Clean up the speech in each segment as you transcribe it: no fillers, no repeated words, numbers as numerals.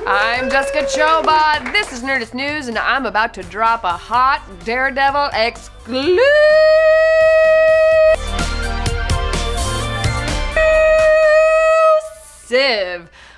I'm Jessica Chobot. This is Nerdist News, and I'm about to drop a hot Daredevil exclusive.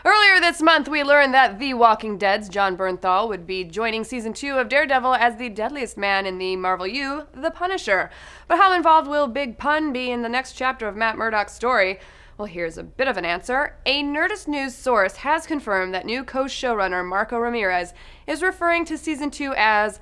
Earlier this month, we learned that The Walking Dead's Jon Bernthal would be joining Season 2 of Daredevil as the deadliest man in the Marvel U, The Punisher. But how involved will Big Pun be in the next chapter of Matt Murdock's story? Well, here's a bit of an answer. A Nerdist News source has confirmed that new co-showrunner Marco Ramirez is referring to Season 2 as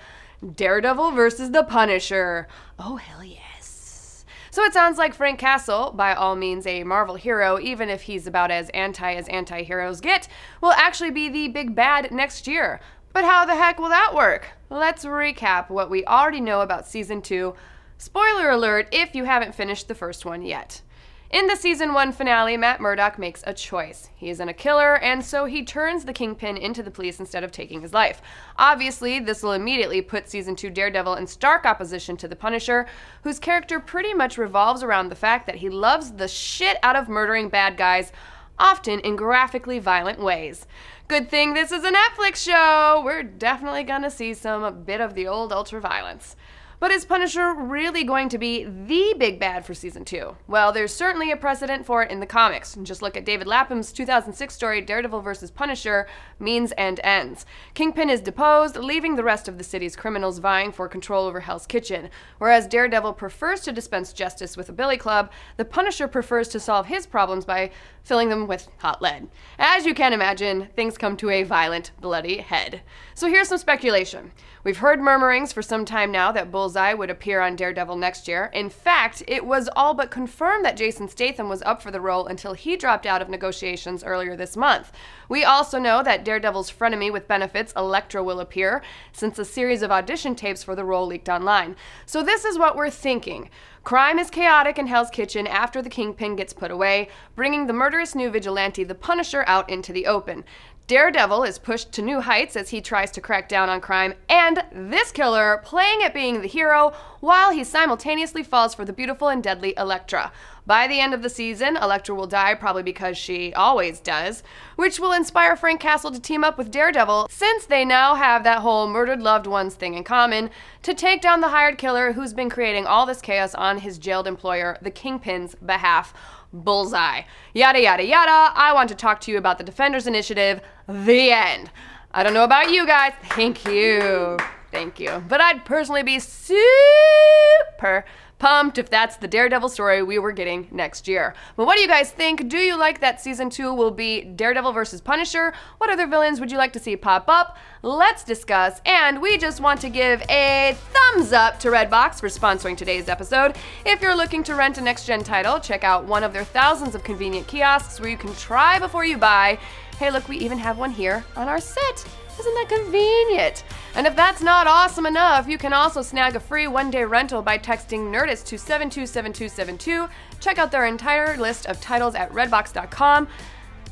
Daredevil versus The Punisher. Oh, hell yes. So it sounds like Frank Castle, by all means a Marvel hero, even if he's about as anti-heroes get, will actually be the big bad next year. But how the heck will that work? Let's recap what we already know about Season 2. Spoiler alert if you haven't finished the first one yet. In the Season 1 finale, Matt Murdock makes a choice. He isn't a killer, and so he turns the Kingpin into the police instead of taking his life. Obviously, this will immediately put Season 2 Daredevil in stark opposition to the Punisher, whose character pretty much revolves around the fact that he loves the shit out of murdering bad guys, often in graphically violent ways. Good thing this is a Netflix show! We're definitely gonna see some bit of the old ultra-violence. But is Punisher really going to be the big bad for Season 2? Well, there's certainly a precedent for it in the comics. Just look at David Lapham's 2006 story, Daredevil vs. Punisher, Means and Ends. Kingpin is deposed, leaving the rest of the city's criminals vying for control over Hell's Kitchen. Whereas Daredevil prefers to dispense justice with a billy club, the Punisher prefers to solve his problems by filling them with hot lead. As you can imagine, things come to a violent, bloody head. So here's some speculation. We've heard murmurings for some time now that Bullseye would appear on Daredevil next year. In fact, it was all but confirmed that Jason Statham was up for the role until he dropped out of negotiations earlier this month. We also know that Daredevil's frenemy with benefits, Elektra, will appear, since a series of audition tapes for the role leaked online. So this is what we're thinking. Crime is chaotic in Hell's Kitchen after the Kingpin gets put away, bringing the murderous new vigilante, the Punisher, out into the open. Daredevil is pushed to new heights as he tries to crack down on crime, and this killer playing at being the hero while he simultaneously falls for the beautiful and deadly Elektra. By the end of the season, Elektra will die, probably because she always does, which will inspire Frank Castle to team up with Daredevil, since they now have that whole murdered loved ones thing in common, to take down the hired killer who's been creating all this chaos on his jailed employer, the Kingpin's behalf. Bullseye. Yada yada yada. I want to talk to you about the Defenders Initiative. The end. I don't know about you guys. Thank you. Thank you. But I'd personally be super pumped if that's the Daredevil story we were getting next year. But what do you guys think? Do you like that Season 2 will be Daredevil versus Punisher? What other villains would you like to see pop up? Let's discuss, and we just want to give a thumbs up to Redbox for sponsoring today's episode. If you're looking to rent a next-gen title, check out one of their thousands of convenient kiosks where you can try before you buy. Hey look, we even have one here on our set. Isn't that convenient? And if that's not awesome enough, you can also snag a free one-day rental by texting Nerdist to 727272. Check out their entire list of titles at redbox.com.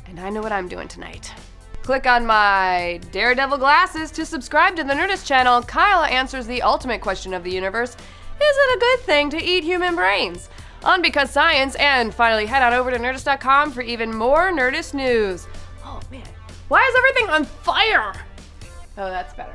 And I know what I'm doing tonight. Click on my Daredevil glasses to subscribe to the Nerdist channel. Kyle answers the ultimate question of the universe. Is it a good thing to eat human brains? On Because Science, and finally head on over to Nerdist.com for even more Nerdist news. Oh man, why is everything on fire? Oh, that's better.